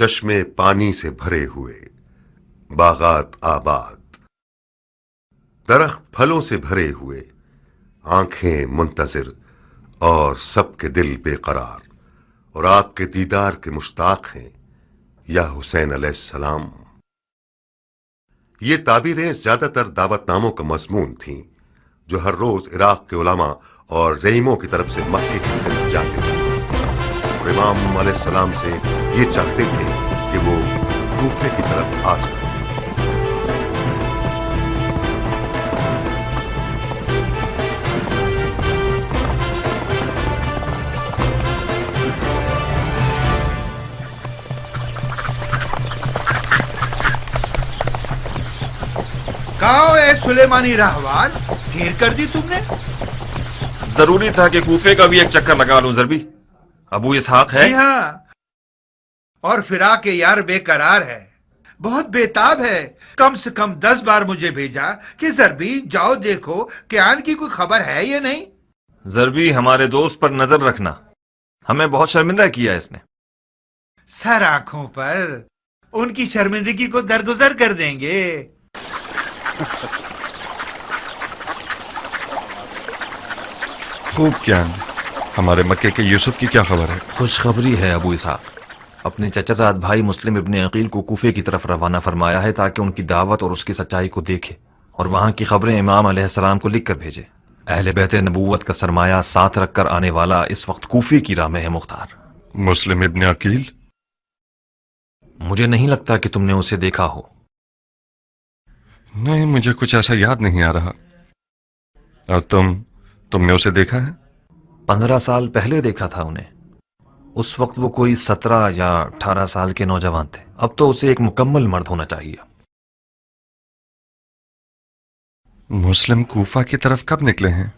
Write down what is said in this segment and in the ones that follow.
چشمے پانی سے بھرے ہوئے، باغات آباد، درخت پھلوں سے بھرے ہوئے، آنکھیں منتظر اور سب کے دل بے قرار، اور آپ کے دیدار کے مشتاق ہیں یا حسین علیہ السلام۔ یہ تعبیریں زیادہ تر دعوت ناموں کا مضمون تھیں جو ہر روز عراق کے علماء اور زعیموں کی طرف سے مکے کی سمت جاتے تھے، اور امام علیہ السلام سے یہ چاہتے تھے کہ وہ کوفے کی طرف آ جائیں۔ کہاں اے سلیمانی راہوان، دیر کر دی تم نے؟ ضروری تھا کہ کوفے کا بھی ایک چکر لگا لوں ضربی۔ ابو اسحاق ہے؟ جی ہاں، اور فراق یار بے قرار ہے، بہت بےتاب ہے۔ کم سے کم 10 بار مجھے بھیجا کہ ضربی جاؤ دیکھو کہ آن کی کوئی خبر ہے یا نہیں۔ ضربی، ہمارے دوست پر نظر رکھنا، ہمیں بہت شرمندہ کیا اس نے۔ سر آنکھوں پر، ان کی شرمندگی کو درگزر کر دیں گے۔ خوب کیان، ہمارے مکے کے یوسف کی کیا خبر ہے؟ خوشخبری ہے ابو اسحاق، اپنے چچا زاد بھائی مسلم ابن عقیل کو کوفے کی طرف روانہ فرمایا ہے تاکہ ان کی دعوت اور اس کی سچائی کو دیکھے اور وہاں کی خبریں امام علیہ السلام کو لکھ کر بھیجے۔ اہل بیت نبوت کا سرمایہ ساتھ رکھ کر آنے والا اس وقت کوفے کی راہ میں ہے مختار۔ مسلم ابن عقیل؟ مجھے نہیں لگتا کہ تم نے اسے دیکھا ہو۔ نہیں، مجھے کچھ ایسا یاد نہیں آ رہا۔ اور تم نے اسے دیکھا ہے؟ 15 سال پہلے دیکھا تھا انہیں، اس وقت وہ کوئی 17 یا 18 سال کے نوجوان تھے، اب تو اسے ایک مکمل مرد ہونا چاہیے۔ مسلم کوفہ کی طرف کب نکلے ہیں؟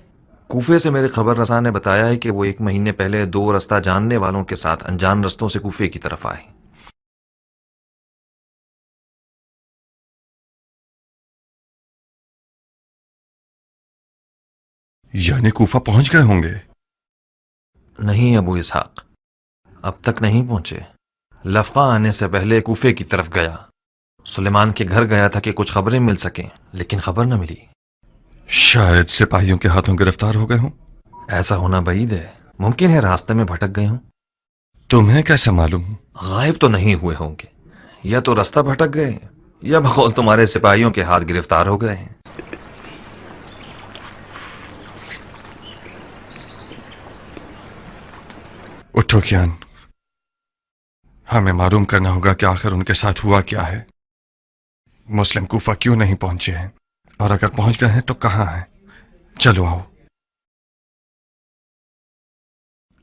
کوفے سے میرے خبر رساں نے بتایا ہے کہ وہ 1 مہینے پہلے 2 رستہ جاننے والوں کے ساتھ انجان رستوں سے کوفے کی طرف آئے۔ یعنی کوفہ پہنچ گئے ہوں گے؟ نہیں ابو اسحاق، اب تک نہیں پہنچے۔ لفقہ آنے سے پہلے کوفے کی طرف گیا، سلیمان کے گھر گیا تھا کہ کچھ خبریں مل سکیں، لیکن خبر نہ ملی۔ شاید سپاہیوں کے ہاتھوں گرفتار ہو گئے ہوں۔ ایسا ہونا بعید ہے، ممکن ہے راستے میں بھٹک گئے ہوں۔ تمہیں کیسے معلوم؟ غائب تو نہیں ہوئے ہوں گے، یا تو راستہ بھٹک گئے یا بقول تمہارے سپاہیوں کے ہاتھ گرفتار ہو گئے ہیں۔ اٹھو کیان، ہمیں معلوم کرنا ہوگا کہ آخر ان کے ساتھ ہوا کیا ہے۔ مسلم کوفہ کیوں نہیں پہنچے ہیں، اور اگر پہنچ گئے ہیں تو کہاں ہیں؟ چلو آؤ۔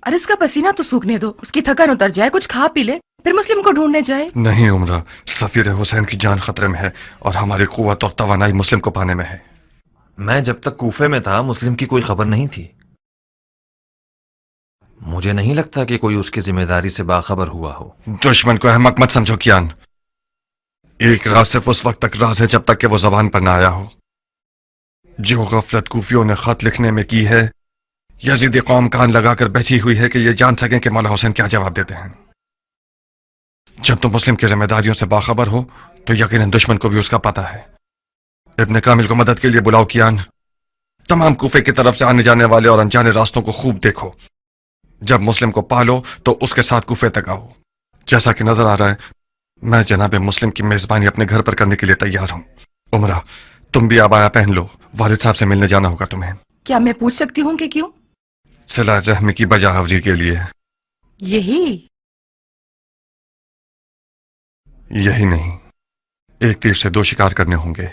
ارے اس کا پسینہ تو سوکھنے دو، اس کی تھکن اتر جائے، کچھ کھا پی لے، پھر مسلم کو ڈھونڈنے جائے۔ نہیں عمرہ، سفیر حسین کی جان خطرے میں ہے اور ہماری قوت اور توانائی مسلم کو پانے میں ہے۔ میں جب تک کوفے میں تھا مسلم کی کوئی خبر نہیں تھی، مجھے نہیں لگتا کہ کوئی اس کی ذمہ داری سے باخبر ہوا ہو۔ دشمن کو احمق مت سمجھو کیان، ایک راز صرف اس وقت تک راز ہے جب تک کہ وہ زبان پر نہ آیا ہو۔ جو غفلت کوفیوں نے خط لکھنے میں کی ہے، یزیدی قوم کان لگا کر بیٹھی ہوئی ہے کہ یہ جان سکیں کہ مولا حسین کیا جواب دیتے ہیں۔ جب تم مسلم کی ذمہ داریوں سے باخبر ہو تو یقیناً دشمن کو بھی اس کا پتہ ہے۔ ابن کامل کو مدد کے لیے بلاؤ کیان، تمام کوفے کی طرف سے آنے جانے والے اور انجانے راستوں کو خوب دیکھو۔ جب مسلم کو پالو تو اس کے ساتھ کوفے تک آؤ۔ جیسا کہ نظر آ رہا ہے میں جناب مسلم کی میزبانی اپنے گھر پر کرنے کے لیے تیار ہوں۔ عمرہ، تم بھی عبایا پہن لو، والد صاحب سے ملنے جانا ہوگا تمہیں۔ کیا میں پوچھ سکتی ہوں کہ کیوں؟ صلہ رحم کی بجا آوری کے لیے۔ یہی نہیں، ایک تیر سے 2 شکار کرنے ہوں گے۔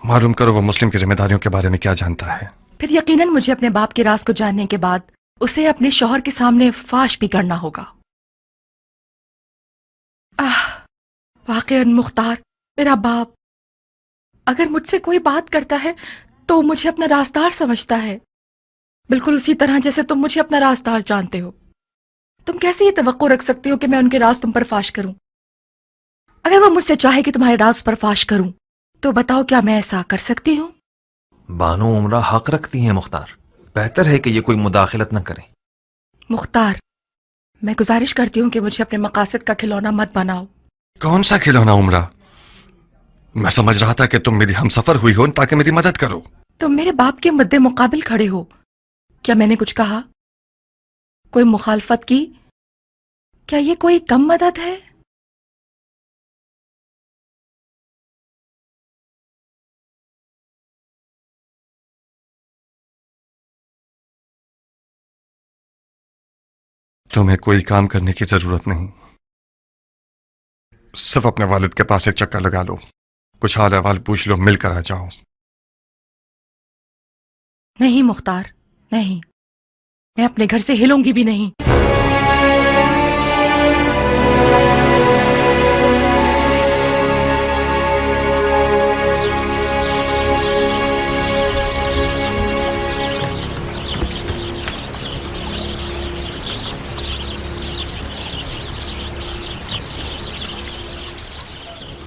معلوم کرو وہ مسلم کی ذمہ داریوں کے بارے میں کیا جانتا ہے۔ پھر یقیناً مجھے اپنے باپ کے راز کو جاننے کے بعد اسے اپنے شوہر کے سامنے فاش بھی کرنا ہوگا۔ واقعاً مختار، میرا باپ اگر مجھ سے کوئی بات کرتا ہے تو مجھے اپنا رازدار سمجھتا ہے، بالکل اسی طرح جیسے تم مجھے اپنا رازدار جانتے ہو۔ تم کیسے یہ توقع رکھ سکتے ہو کہ میں ان کے راز تم پر فاش کروں؟ اگر وہ مجھ سے چاہے کہ تمہارے راز پر فاش کروں تو بتاؤ کیا میں ایسا کر سکتی ہوں؟ بانو عمرہ حق رکھتی ہیں مختار، بہتر ہے کہ یہ کوئی مداخلت نہ کریں۔ مختار، मैं गुजारिश करती हूँ कि मुझे अपने मकासद का खिलौना मत बनाओ। कौन सा खिलौना उम्रा? मैं समझ रहा था कि तुम मेरी हमसफर हुई हो ताकि मेरी मदद करो। तुम मेरे बाप के मुद्दे मुकाबिल खड़े हो। क्या मैंने कुछ कहा? कोई मुखालफत की? क्या ये कोई कम मदद है? तुम्हें कोई काम करने की जरूरत नहीं, सिर्फ अपने वालिद के पास एक चक्कर लगा लो, कुछ हाल अहवाल पूछ लो, मिलकर आ जाओ। नहीं मुख्तार, नहीं, मैं अपने घर से हिलूंगी भी नहीं।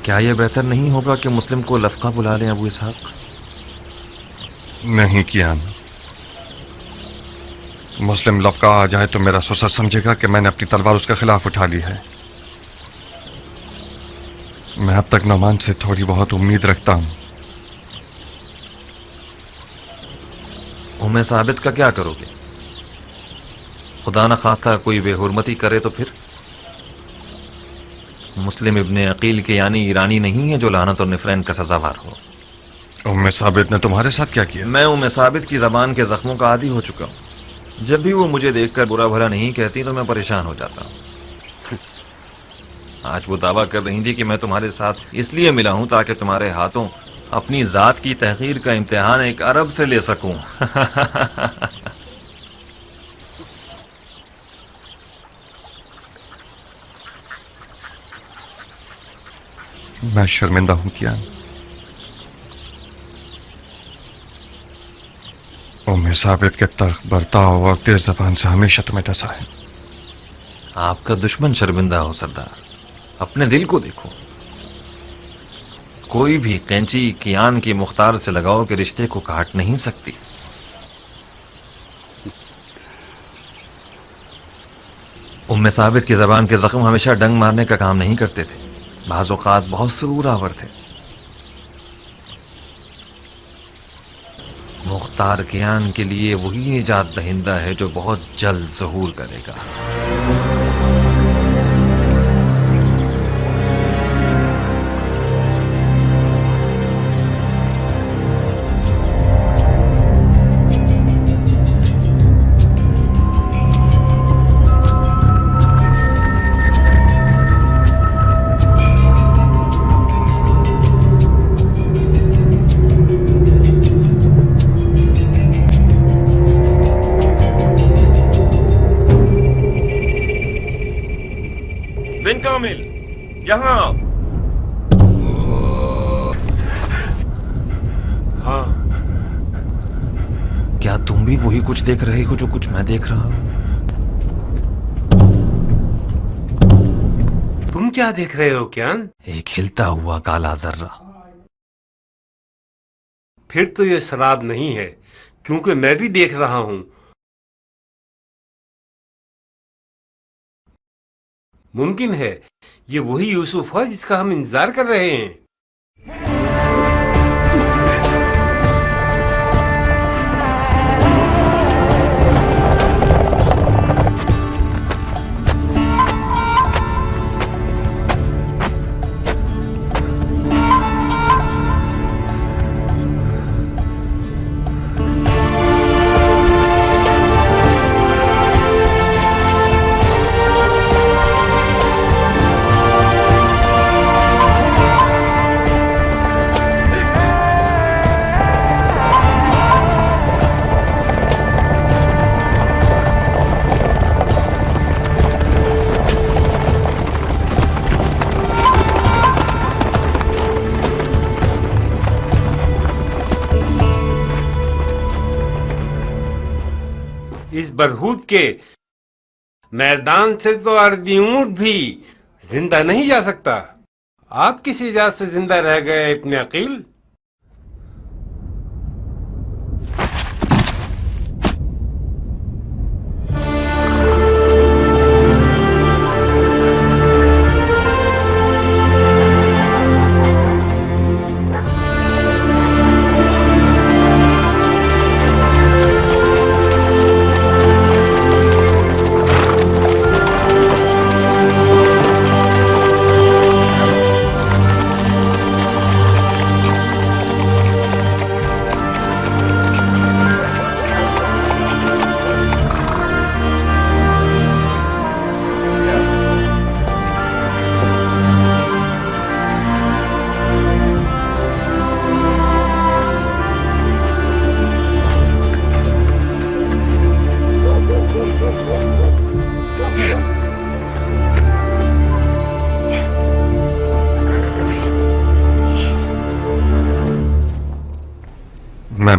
क्या यह बेहतर नहीं होगा कि मुस्लिम को लफका बुला लें अबू इसहाक? नहीं कियान, मुस्लिम लफका आ जाए तो मेरा ससुर समझेगा कि मैंने अपनी तलवार उसके खिलाफ उठा ली है। मैं अब तक नौमान से थोड़ी बहुत उम्मीद रखता हूं। उम्मे साबित का क्या करोगे? खुदा न खास्ता कोई बेहुरमती करे तो फिर? मुस्लिम इब्ने अकील के यानी ईरानी नहीं है जो लानत और निफरैन का सजावार हो। उम्मे साबित ने तुम्हारे साथ क्या किया? मैं उम्मे साबित की जबान के जख्मों का आदी हो चुका हूं। जब भी वो मुझे देखकर बुरा भला नहीं कहती तो मैं परेशान हो जाता हूं। आज वो दावा कर रही थी कि मैं तुम्हारे साथ इसलिए मिला हूं ताकि तुम्हारे हाथों अपनी जात की तहकीर का इम्तिहान एक अरब से ले सकूं। मैं शर्मिंदा हूं कियान। उम्मे साबित के तर्क बर्ताव और तेज जबान से हमेशा तुम्हें डसा है। आपका दुश्मन शर्मिंदा हो सरदार, अपने दिल को देखो। कोई भी कैंची कियान की मुख्तार से लगाओ के रिश्ते को काट नहीं सकती। उम्मे साबित की जबान के जख्म हमेशा डंग मारने का काम नहीं करते थे, बाज़ औक़ात बहुत सुरूरावर थे। मुख्तार कियान के लिए वही निजात दहिंदा है जो बहुत जल्द ज़हूर करेगा। बिन कामिल, यहाँ आओ। हाँ, क्या तुम भी वही कुछ देख रहे हो जो कुछ मैं देख रहा हूं? तुम क्या देख रहे हो कियान? एक हिलता हुआ काला जर्रा। फिर तो ये शराब नहीं है, क्योंकि मैं भी देख रहा हूं। मुमकिन है ये वही यूसुफ है जिसका हम इंतजार कर रहे हैं। इस बरहूद के मैदान से तो अरबी ऊंट भी जिंदा नहीं जा सकता। आप किस इजाजत से जिंदा रह गए इब्ने अकील?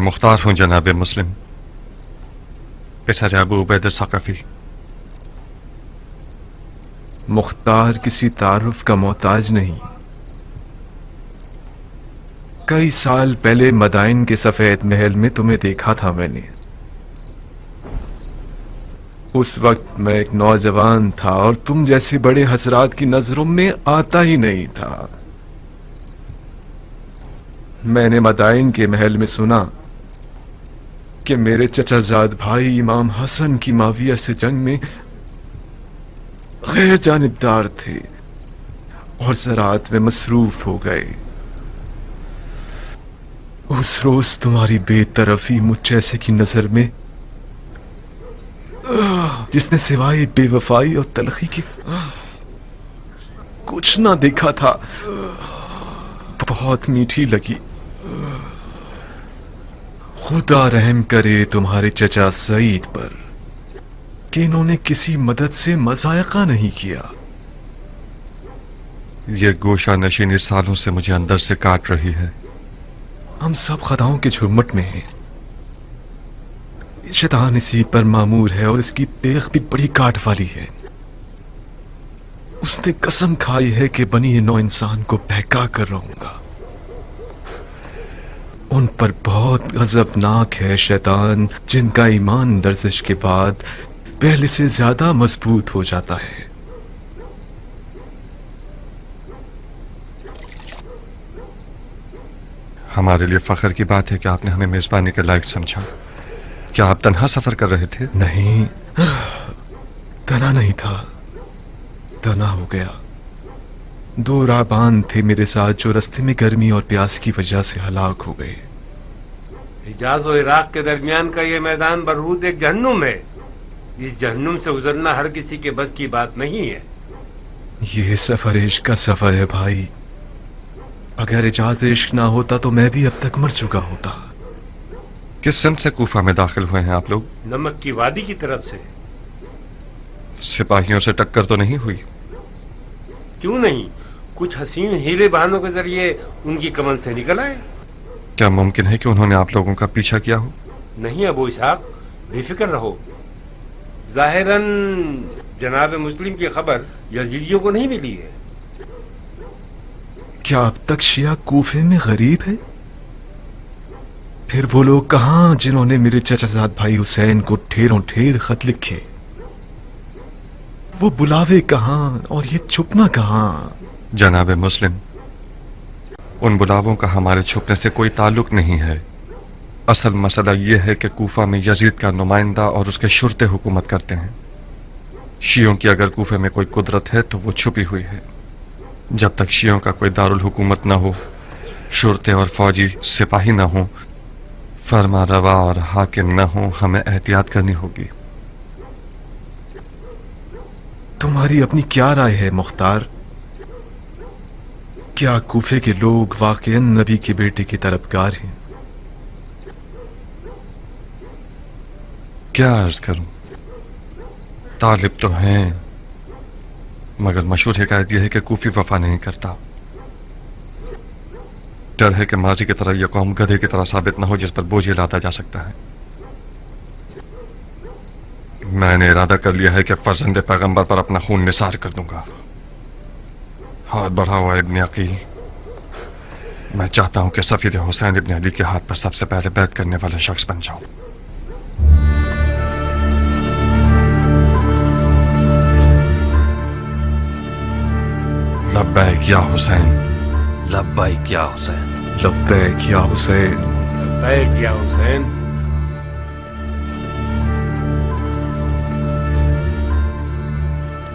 मुख्तार हूं जनाब मुस्लिम, पिसर अबू उबैद सक़फ़ी। मुख्तार किसी तारुफ का मोहताज नहीं। कई साल पहले मदाइन के सफेद महल में तुम्हें देखा था मैंने। उस वक्त मैं एक नौजवान था और तुम जैसे बड़े हजरात की नजरों में आता ही नहीं था। मैंने मदाइन के महल में सुना कि मेरे चचाजाद भाई इमाम हसन की माविया से जंग में गैर जानिबदार थे और ज़राअत में मसरूफ हो गए। उस रोज तुम्हारी बेतरफी मुझ जैसे की नजर में, जिसने सिवाय बेवफाई और तलखी के कुछ ना देखा था, बहुत मीठी लगी। खुदा रहम करे तुम्हारे चचा सईद पर कि इन्होंने किसी मदद से मजायका नहीं किया। ये गोशा नशीनी सालों से मुझे अंदर से काट रही है। हम सब खदाओं के झुरमुट में हैं। शैतान इसी पर मामूर है और इसकी देख भी बड़ी काट वाली है। उसने कसम खाई है कि बनी नौ इंसान को बहका कर रहूंगा। उन पर बहुत गजबनाक है शैतान, जिनका ईमान लर्जिश के बाद पहले से ज्यादा मजबूत हो जाता है। हमारे लिए फख्र की बात है कि आपने हमें मेजबानी के लायक समझा। क्या आप तन्हा सफर कर रहे थे? नहीं, तना नहीं था, तना हो गया। दो राहबान थे मेरे साथ जो रास्ते में गर्मी और प्यास की वजह से हलाक हो गए। हिजाज और इराक के दरमियान का ये मैदान बरहूद एक जहन्नुम है। इस जहन्नुम से गुजरना हर किसी के बस की बात नहीं है। ये सफर इश्क का सफर है भाई। अगर इजाज़ इश्क ना होता तो मैं भी अब तक मर चुका होता। किस सिमत से कूफा में दाखिल हुए हैं आप लोग? नमक की वादी की तरफ से। सिपाहियों से टक्कर तो नहीं हुई? क्यों नहीं, कुछ हसीन हीले बहानों के जरिए उनकी कमर से निकल आए। क्या मुमकिन है कि उन्होंने आप लोगों का पीछा किया हो? नहीं अबू इसहाक, बेफिक्र रहो। जाहिरन जनाब मुस्लिम की खबर यजीदियों को नहीं मिली है। क्या अब तक शिया कूफे में गरीब है? फिर वो लोग कहां जिन्होंने मेरे चचाजाद भाई हुसैन को ढेरों ढेर खत लिखे? वो बुलावे कहां और ये छुपना कहां? जनाब मुस्लिम, उन बुलावों का हमारे छुपने से कोई ताल्लुक नहीं है। असल मसला यह है कि कूफा में यजीद का नुमाइंदा और उसके शुरते हुकूमत करते हैं। शियों की अगर कूफे में कोई कुदरत है तो वो छुपी हुई है। जब तक शियों का कोई दारुल हुकूमत न हो, शुरते और फौजी सिपाही न हो, फरमा रवा और हाकिम न हो, हमें एहतियात करनी होगी। तुम्हारी अपनी क्या राय है मुख्तार? क्या कूफे के लोग वाकईन नबी के बेटे की तरफदार हैं? क्या अर्ज करूं, तालिब तो हैं, मगर मशहूर हिकायत यह है कि कूफी वफा नहीं करता। डर है कि माजी की तरह यह कौम गधे की तरह साबित न हो जिस पर बोझ लादा जा सकता है। मैंने इरादा कर लिया है कि फर्जंदे पैगंबर पर अपना खून निसार कर दूंगा। हाथ बढ़ा हुआ इब्न अकील, मैं चाहता हूं कि सफीर हुसैन इब्न अली के हाथ पर सबसे पहले बैत करने वाला शख्स बन जाऊं। लब्बैक या हुसैन। लब्बैक या हुसैन। लब्बैक या हुसैन। लब्बैक या हुसैन।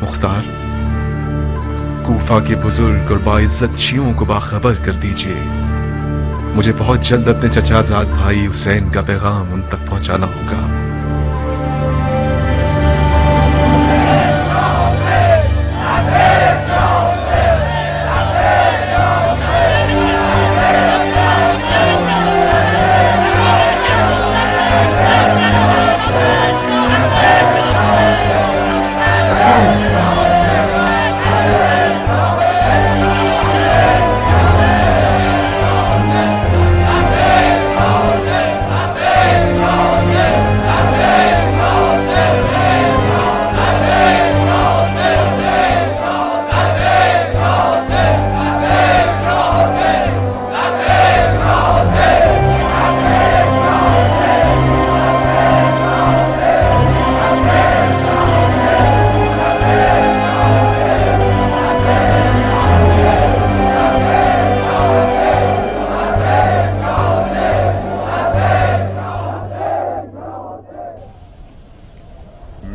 मुख्तार, कूफा के बुजुर्ग और बाइज्जत शियों को बाखबर कर दीजिए। मुझे बहुत जल्द अपने चचाजाद भाई हुसैन का पैगाम उन तक पहुंचाना होगा।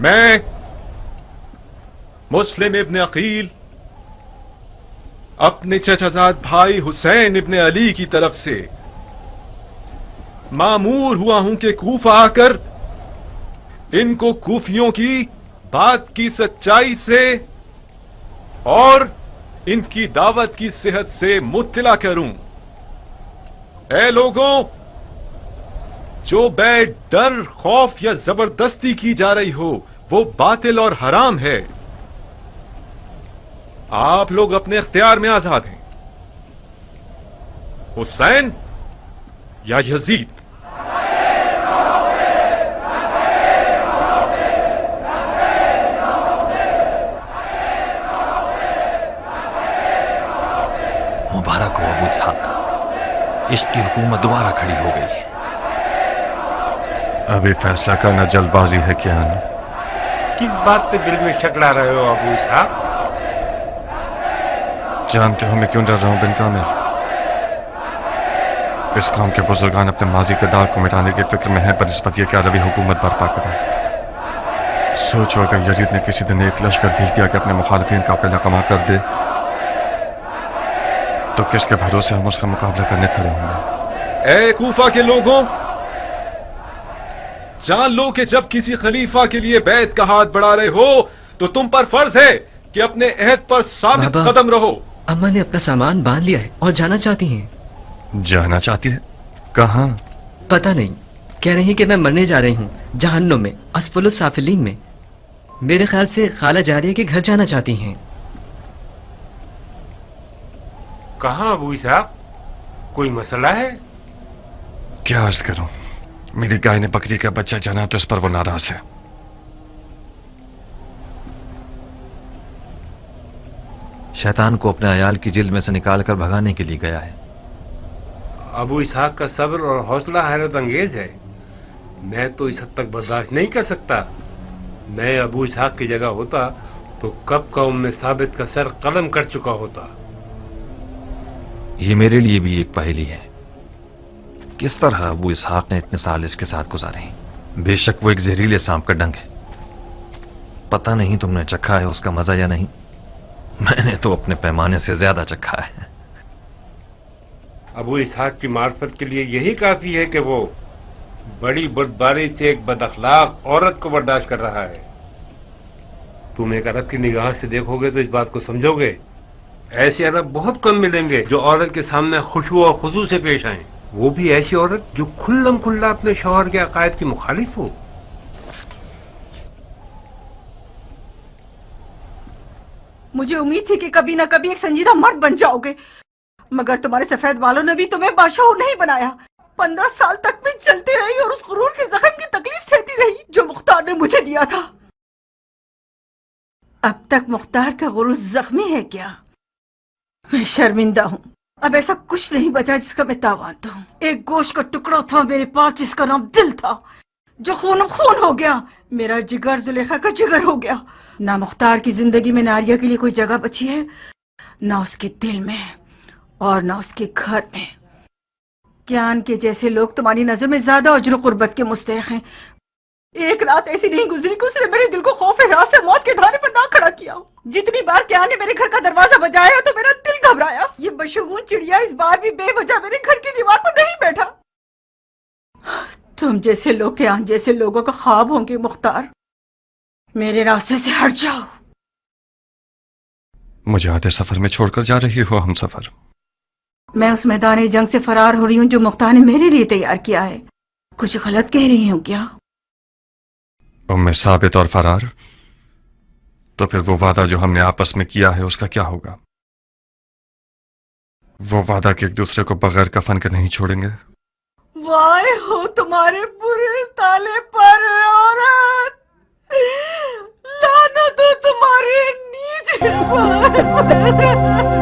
میں مسلم ابن عقیل اپنے چچا زاد بھائی حسین ابن علی کی طرف سے مامور ہوا ہوں کہ کوفہ آ کر ان کو کوفیوں کی بات کی سچائی سے اور ان کی دعوت کی صحت سے مطلع کروں۔ اے لوگوں، جو بیع ڈر، خوف یا زبردستی کی جا رہی ہو وہ باطل اور حرام ہے۔ آپ لوگ اپنے اختیار میں آزاد ہیں، حسین یا یزید۔ مبارک ہو ابو اسحاق، عشق کی حکومت دوبارہ کھڑی ہو گئی۔ ابھی فیصلہ کرنا جلد بازی ہے کیا؟ کس بات پہ دل میں شک لا رہے ہو ابو اسحاق؟ جانتے ہو میں کیوں ڈر رہا ہوں بن کامل؟ اس قوم کے بزرگان اپنے ماضی کے داغ کو مٹانے کی فکر میں ہیں بنسبت یہ کہ عربی حکومت برپا کریں۔ سوچو اگر یزید نے کسی دن ایک لشکر بھیج دیا کہ اپنے مخالفین کا قلعہ کما کر دے تو کس کے بھروسے ہم اس کا مقابلہ کرنے کھڑے ہوں گے؟ اے کوفہ کے لوگوں، جان لو کہ جب کسی خلیفہ کے لیے بیعت کا ہاتھ بڑھا رہے ہو تو تم پر فرض ہے کہ اپنے عہد پر ثابت بابا، قدم رہو۔ اما نے اپنا سامان باندھ لیا ہے اور جانا چاہتی ہیں۔ جانا چاہتی ہے؟ کہاں؟ پتہ نہیں، کہہ رہی ہیں کہ میں مرنے جا رہی ہوں جہنم میں، اسفل السافلین میں۔ میرے خیال سے خالہ جاریہ کے گھر جانا چاہتی ہیں۔ کہاں ابو اسحاق؟ کوئی مسئلہ ہے؟ کیا عرض کروں، میری گائے نے بکری کا بچہ جانا تو اس پر وہ ناراض ہے۔ شیطان کو اپنے عیال کی جلد میں سے نکال کر بھگانے کے لیے گیا ہے۔ ابو اسحاق کا صبر اور حوصلہ حیرت انگیز ہے، میں تو اس حد تک برداشت نہیں کر سکتا۔ میں ابو اسحاق کی جگہ ہوتا تو کب کا ام ثابت کا سر قلم کر چکا ہوتا۔ یہ میرے لیے بھی ایک پہیلی ہے، کس طرح ابو اسحاق نے اتنے سال اس کے ساتھ گزارے ہیں۔ بے شک وہ ایک زہریلے سانپ کا ڈنگ ہے، پتہ نہیں تم نے چکھا ہے اس کا مزہ یا نہیں، میں نے تو اپنے پیمانے سے زیادہ چکھا ہے۔ ابو اسحاق کی معرفت کے لیے یہی کافی ہے کہ وہ بڑی بردباری سے ایک بد اخلاق عورت کو برداشت کر رہا ہے۔ تم ایک عرب کی نگاہ سے دیکھو گے تو اس بات کو سمجھو گے۔ ایسے عرب بہت کم ملیں گے جو عورت کے سامنے خشوع اور خضوع سے پیش آئیں، وہ بھی ایسی عورت جو کھلم کھلا اپنے شوہر کے عقائد کی مخالف ہو۔ مجھے امید تھی کہ کبھی نہ کبھی ایک سنجیدہ مرد بن جاؤ گے، مگر تمہارے سفید والوں نے بھی تمہیں بادشاہ نہیں بنایا۔ 15 سال تک میں چلتی رہی اور اس غرور کے زخم کی تکلیف سہتی رہی جو مختار نے مجھے دیا تھا۔ اب تک مختار کا غرور زخمی ہے کیا؟ میں شرمندہ ہوں، اب ایسا کچھ نہیں بچا جس کا میں تاوان دوں۔ ایک گوشت کا ٹکڑا تھا میرے پاس جس کا نام دل تھا، جو خون خون ہو گیا۔ میرا جگر زلیخا کا جگر ہو گیا۔ نہ مختار کی زندگی میں ناریہ کے لیے کوئی جگہ بچی ہے، نہ اس کے دل میں اور نہ اس کے گھر میں۔ کیان کے جیسے لوگ تمہاری نظر میں زیادہ اجر و قربت کے مستحق ہیں۔ ایک رات ایسی نہیں گزری کہ اس نے میرے دل کو خوف راز سے موت کے دھارے پر نہ کھڑا کیا۔ جتنی بار کیان نے میرے گھر کا دروازہ بجایا تو میرا دل گھبرایا۔ یہ بشگون چڑیا اس بار بھی بے وجہ میرے گھر کی دیوار پر نہیں بیٹھا۔ تم جیسے لوگ کیان جیسے لوگوں کا خواب ہوں گے مختار، میرے راستے سے ہٹ جاؤ۔ مجھے آدھے سفر میں چھوڑ کر جا رہی ہو ہم سفر؟ میں اس میدان جنگ سے فرار ہو رہی ہوں جو مختار نے میرے لیے تیار کیا ہے۔ کچھ غلط کہہ رہی ہوں کیا؟ ام ثابت اور فرار؟ تو پھر وہ وعدہ جو ہم نے آپس میں کیا ہے اس کا کیا ہوگا؟ وہ وعدہ کہ ایک دوسرے کو بغیر کفن کے نہیں چھوڑیں گے؟ وائے ہو تمہارے برے تالے پر عورت، لعنت ہو تمہارے نیچے پر۔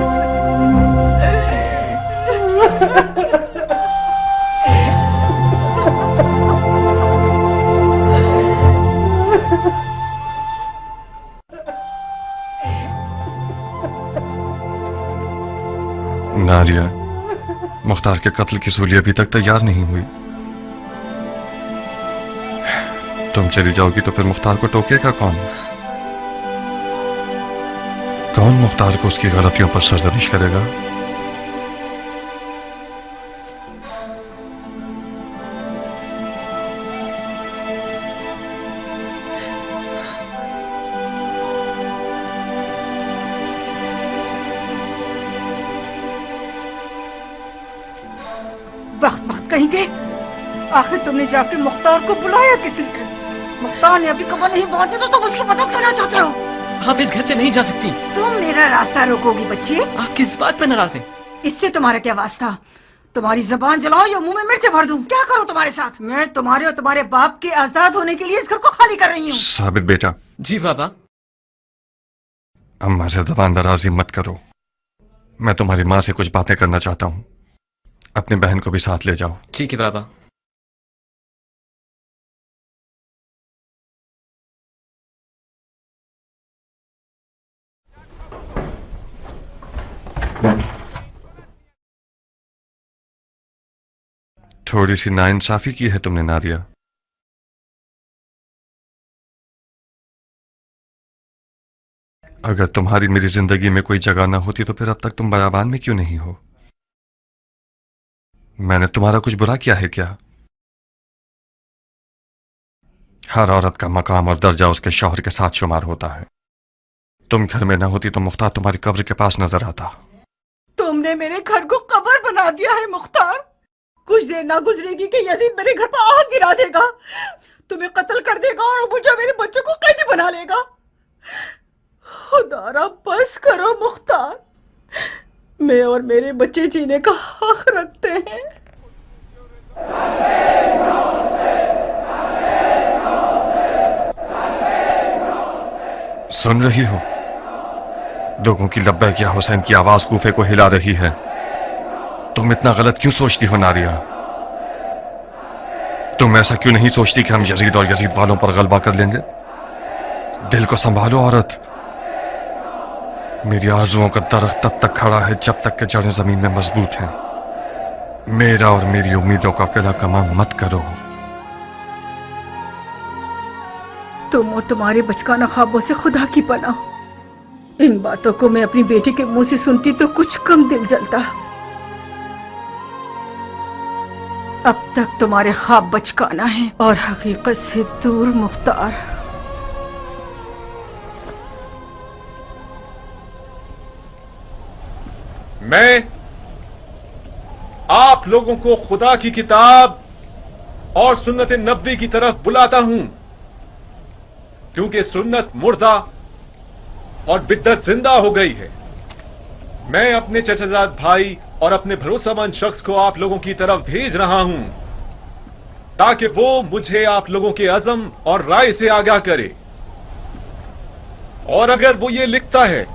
ناریہ، مختار کے قتل کی سولی ابھی تک تیار نہیں ہوئی۔ तुम चली जाओगी तो फिर मुख्तार को टोकेगा कौन? कौन मुख्तार को उसकी गलतियों पर सरजनिश करेगा? बख्त कहीं के, आखिर तुमने जाके मुख्तार को बुलाया किस लिए? मुख्तार ने अभी कमर नहीं पहुंचे तो तुम उसकी मदद करना चाहते हो? आप इस घर से नहीं जा सकती। तुम मेरा रास्ता रोकोगी बच्चे? आप किस बात पर नाराज हैं? इससे तुम्हारा क्या वास्ता? तुम्हारी जबान जलाओ या मुंह में मिर्चे भर दूं? क्या करूं तुम्हारे साथ? मैं तुम्हारे और तुम्हारे बाप के आजाद होने के लिए इस घर को खाली कर रही हूँ। साबित बेटा। जी बाबा। अम्मा से जबान दराजी मत करो। मैं तुम्हारी माँ से कुछ बातें करना चाहता हूँ। अपनी बहन को भी साथ ले जाओ। ठीक है बाबा। थोड़ी सी नाइंसाफी की है तुमने नारिया। अगर तुम्हारी मेरी जिंदगी में कोई जगह ना होती तो फिर अब तक तुम बयाबान में क्यों नहीं हो? मैंने तुम्हारा कुछ बुरा किया है क्या? हर औरत का मकाम और दर्जा उसके शौहर के साथ शुमार होता है। तुम घर में ना होती तो मुख्तार तुम्हारी कब्र के पास नजर आता। तुमने मेरे घर को कब्र बना दिया है मुख्तार। कुछ देर ना गुजरेगी कि यजीद मेरे घर पर आग गिरा देगा, तुम्हें कत्ल कर देगा और मुझे मेरे बच्चों को कैदी बना लेगा। खुदारा बस करो मुख्तार, मैं और मेरे बच्चे जीने का हक रखते हैं। सुन रही हो? लोगों की लब्बैक या हुसैन की आवाज कूफे को हिला रही है। तुम इतना गलत क्यों सोचती हो नारिया? तुम ऐसा क्यों नहीं सोचती कि हम यजीद और यजीद वालों पर गलबा कर लेंगे? दिल को संभालो औरत। मेरी आरजुओं का दरख्त तब तक खड़ा है जब तक कि जड़ें जमीन में मजबूत हैं। मेरा और मेरी उम्मीदों का किला कमां मत करो। तुम और तुम्हारे बचकाना ख्वाबों से खुदा की पनाह। इन बातों को मैं अपनी बेटी के मुंह से सुनती तो कुछ कम दिल जलता। अब तक तुम्हारे ख्वाब बचकाना है और हकीकत से दूर मुख्तार। मैं आप लोगों को खुदा की किताब और सुन्नत नबी की तरफ बुलाता हूं, क्योंकि सुन्नत मुर्दा और बिद्दत जिंदा हो गई है। मैं अपने चचाजाद भाई और अपने भरोसेमंद शख्स को आप लोगों की तरफ भेज रहा हूं ताकि वो मुझे आप लोगों के अज़म और राय से आगाह करे। और अगर वो ये लिखता है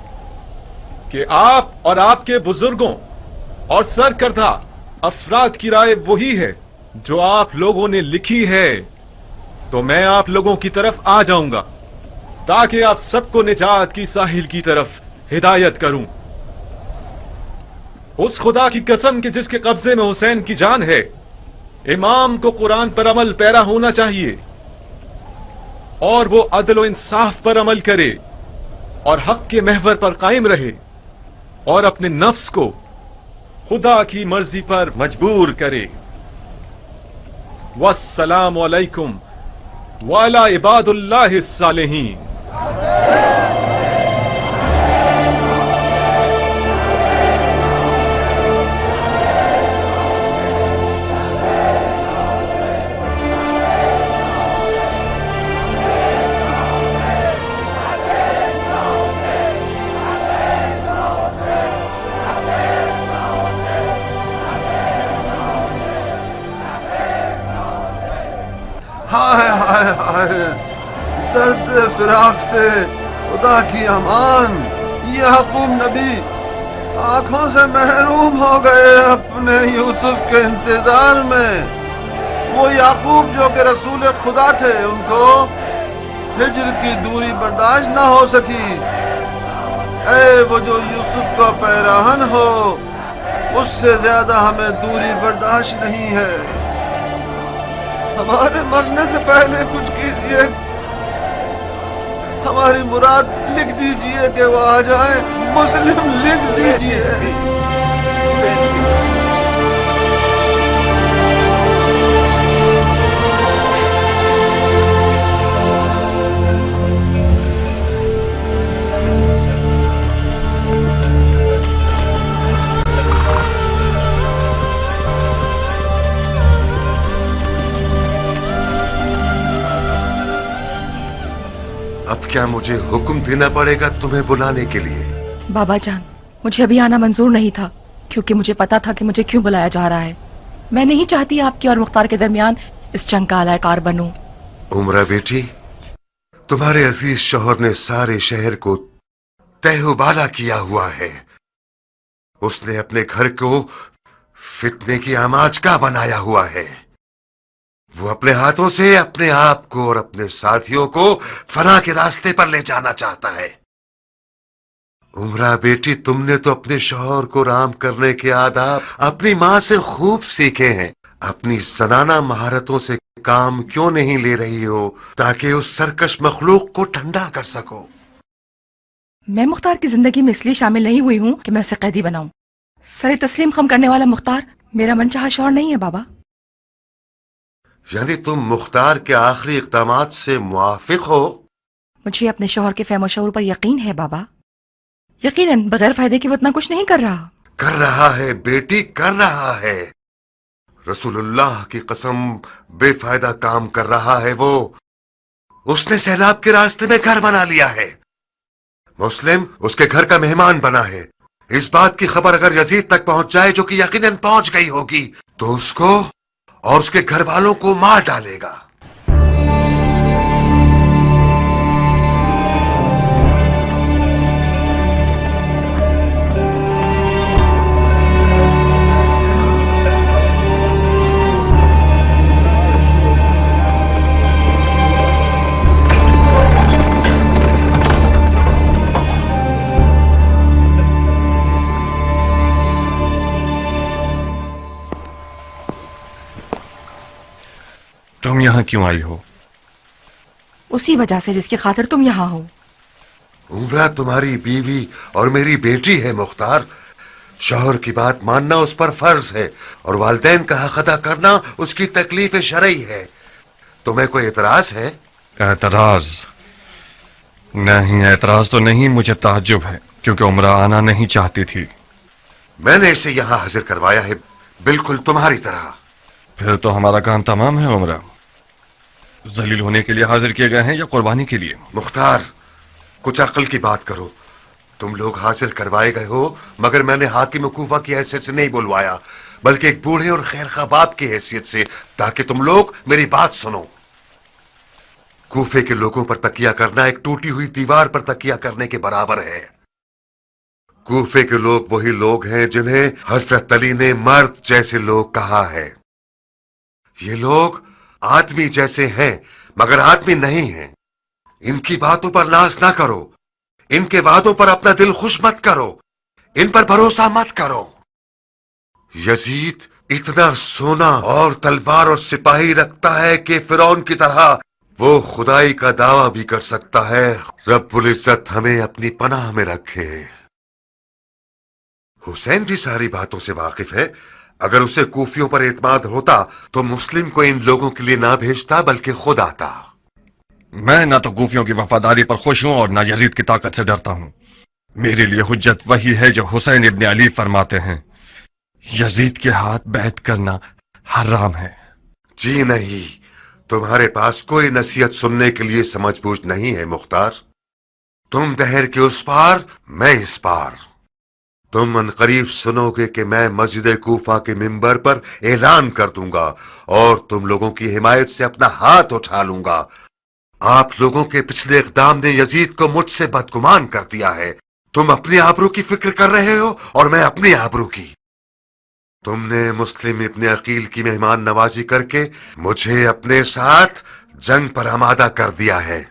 कि आप और आपके बुजुर्गों और सरकर्दा अफराद की राय वही है जो आप लोगों ने लिखी है, तो मैं आप लोगों की तरफ आ जाऊंगा ताकि आप सबको निजात की साहिल की तरफ हिदायत करूं। उस खुदा की कसम के जिसके कब्जे में हुसैन की जान है, इमाम को कुरान पर अमल पैरा होना चाहिए और वो अदल व इंसाफ पर अमल करे और हक के महवर पर कायम रहे और अपने नफ्स को खुदा की मर्जी पर मजबूर करे। वस्सलामु अलैकुम व अला इबादुल्लाहिस सालिहीन। हाय हाय हाय, दर्द फिराक से खुदा की अमान। याकूब नबी आंखों से महरूम हो गए अपने यूसुफ के इंतजार में। वो याकूब जो कि रसूल खुदा थे, उनको हिजर की दूरी बर्दाश्त ना हो सकी। ऐ वो जो यूसुफ का पैराहन हो, उससे ज्यादा हमें दूरी बर्दाश्त नहीं है। ہمارے مرنے سے پہلے کچھ کیجیے، ہماری مراد لکھ دیجیے کہ وہ آ جائیں، مسلم لکھ دیجیے۔ اب کیا مجھے حکم دینا پڑے گا تمہیں بلانے کے لیے؟ بابا جان، مجھے ابھی آنا منظور نہیں تھا کیونکہ مجھے پتا تھا کہ مجھے کیوں بلایا جا رہا ہے۔ میں نہیں چاہتی آپ کے اور مختار کے درمیان اس جنگ کا اعلی کار بنوں۔ عمرہ بیٹی، تمہارے عزیز شوہر نے سارے شہر کو تہ و بالا کیا ہوا ہے۔ اس نے اپنے گھر کو فتنے کی آماج کا بنایا ہوا ہے۔ وہ اپنے ہاتھوں سے اپنے آپ کو اور اپنے ساتھیوں کو فنا کے راستے پر لے جانا چاہتا ہے۔ عمرہ بیٹی، تم نے تو اپنے شوہر کو رام کرنے کے آداب اپنی ماں سے خوب سیکھے ہیں۔ اپنی زنانہ مہارتوں سے کام کیوں نہیں لے رہی ہو تاکہ اس سرکش مخلوق کو ٹھنڈا کر سکو؟ میں مختار کی زندگی میں اس لیے شامل نہیں ہوئی ہوں کہ میں اسے قیدی بناؤں۔ سر تسلیم خم کرنے والا مختار میرا من چاہا شوہر نہیں ہے بابا۔ یعنی تم مختار کے آخری اقدامات سے موافق ہو؟ مجھے اپنے شوہر کے فہم و شعور پر یقین ہے بابا، یقیناً بغیر فائدے کے وہ اتنا کچھ نہیں کر رہا۔ کر رہا ہے بیٹی، کر رہا ہے۔ رسول اللہ کی قسم، بے فائدہ کام کر رہا ہے وہ۔ اس نے سیلاب کے راستے میں گھر بنا لیا ہے۔ مسلم اس کے گھر کا مہمان بنا ہے۔ اس بات کی خبر اگر یزید تک پہنچ جائے، جو کہ یقیناً پہنچ گئی ہوگی، تو اس کو اور اس کے گھر والوں کو مار ڈالے گا۔ تم یہاں کیوں آئی ہو؟ اسی وجہ سے جس کی خاطر تم یہاں ہو۔ عمرہ تمہاری بیوی اور میری بیٹی ہے مختار۔ شوہر کی بات ماننا اس پر فرض ہے اور والدین کا حق ادا کرنا اس کی تکلیف شرعی ہے۔ تمہیں کوئی اعتراض ہے؟ اعتراض نہیں، اعتراض تو نہیں، مجھے تعجب ہے کیونکہ عمرہ آنا نہیں چاہتی تھی۔ میں نے اسے یہاں حاضر کروایا ہے، بالکل تمہاری طرح۔ پھر تو ہمارا کام تمام ہے۔ عمرہ ذلیل ہونے کے لیے حاضر کیے گئے ہیں یا قربانی کے لیے؟ مختار، کچھ عقل کی بات کرو۔ تم لوگ حاضر کوائے گئے ہو، مگر میں نے حاکم کوفہ کی حیثیت سے نہیں بلوایا، بلکہ ایک بوڑھے اور خیرخواہ باپ کی حیثیت سے، تاکہ تم لوگ میری بات سنو۔ کوفے کے لوگوں پر تکیہ کرنا ایک ٹوٹی ہوئی دیوار پر تکیہ کرنے کے برابر ہے۔ کوفے کے لوگ وہی لوگ ہیں جنہیں حضرت علی نے مرد جیسے لوگ کہا ہے۔ یہ لوگ آدمی جیسے ہیں مگر آدمی نہیں ہیں۔ ان کی باتوں پر ناز نہ کرو، ان کے وعدوں پر اپنا دل خوش مت کرو، ان پر بھروسہ مت کرو۔ یزید اتنا سونا اور تلوار اور سپاہی رکھتا ہے کہ فرعون کی طرح وہ خدائی کا دعویٰ بھی کر سکتا ہے۔ رب العزت ہمیں اپنی پناہ میں رکھے۔ حسین بھی ساری باتوں سے واقف ہے۔ اگر اسے کوفیوں پر اعتماد ہوتا تو مسلم کو ان لوگوں کے لیے نہ بھیجتا بلکہ خود آتا۔ میں نہ تو کوفیوں کی وفاداری پر خوش ہوں اور نہ یزید کی طاقت سے ڈرتا ہوں۔ میرے لیے حجت وہی ہے جو حسین ابن علی فرماتے ہیں، یزید کے ہاتھ بیعت کرنا حرام ہے۔ جی نہیں، تمہارے پاس کوئی نصیحت سننے کے لیے سمجھ بوجھ نہیں ہے مختار۔ تم دہر کے اس پار، میں اس پار۔ تم ان قریب سنو گے کہ میں مسجد کوفہ کے ممبر پر اعلان کر دوں گا اور تم لوگوں کی حمایت سے اپنا ہاتھ اٹھا لوں گا۔ آپ لوگوں کے پچھلے اقدام نے یزید کو مجھ سے بدگمان کر دیا ہے۔ تم اپنی آبرو کی فکر کر رہے ہو اور میں اپنی آبرو کی۔ تم نے مسلم ابن عقیل کی مہمان نوازی کر کے مجھے اپنے ساتھ جنگ پر آمادہ کر دیا ہے،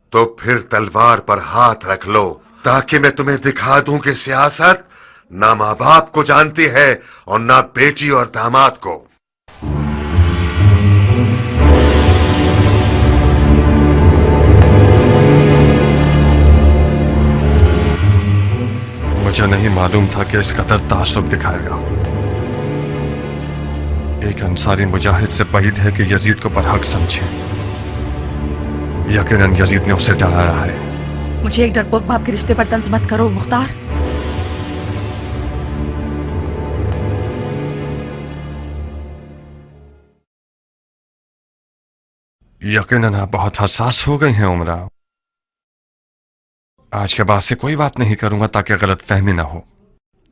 تو پھر تلوار پر ہاتھ رکھ لو تاکہ میں تمہیں دکھا دوں کہ سیاست نہ ماں باپ کو جانتی ہے اور نہ بیٹی اور داماد کو۔ मुझे नहीं मालूम था कि इस कदर तासुब दिखाएगा। एक अंसारी मुजाहिद से बाइद है कि यजीद को बरहक समझे। यकीनन यजीद ने उसे डराया है। मुझे एक डरपोक बाप के रिश्ते पर तंज मत करो मुख्तार। यकीनन आप बहुत हसास हो गई हैं उमरा। आज के बाद से कोई बात नहीं करूंगा ताकि गलत फहमी ना हो।